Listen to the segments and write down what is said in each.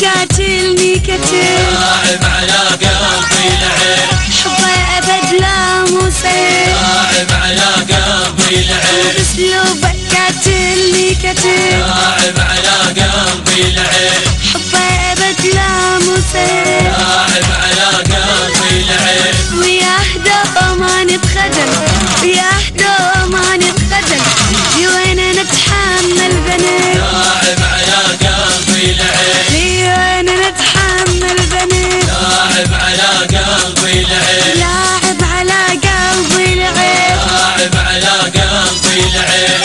قاتلني كتل لاعب على قلبي العين حبه أبد لا مو سهل لاعب على قلبي العين بأسلوبه قاتلني كتل لاعب على قلبي العين حبه أبد لا مو سهل لاعب على قلبي العين وياه دوما نتخدم وياه دوما نتخدم لي وين نتحمل بنات لاعب على قلبي العين لي وين نتحمل بنات لاعب على قلبي العين لاعب على قلبي العين لاعب على قلبي العين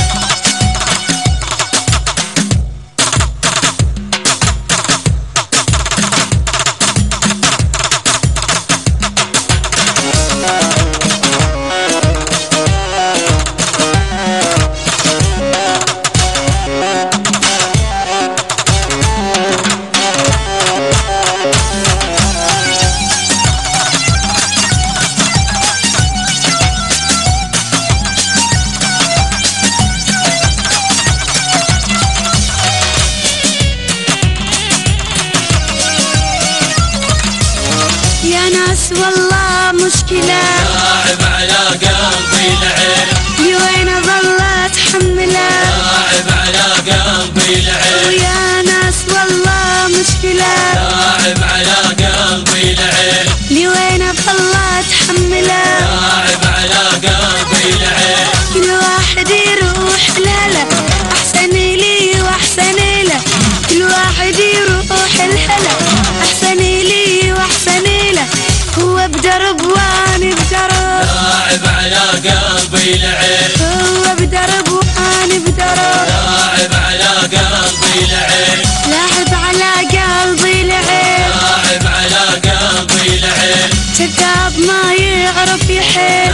يا ناس والله مشكلة لاعب على قلبي العين لي وين ظل اتحمله لاعب على قلبي العين ويا ناس والله مشكلة لاعب على قلبي العين لي وين ظل اتحمله لاعب على قلبي العين كل واحد يروح لهلا احسن لي واحسن له كل واحد يروح لهلا احسن لي واحسن له هو بدرب وانا بدرب لاعب على قلبي العين هو بدرب وانا بدرب لاعب على قلبي العين لاعب على قلبي العين لاعب على قلبي العين كذاب ما يعرف يحب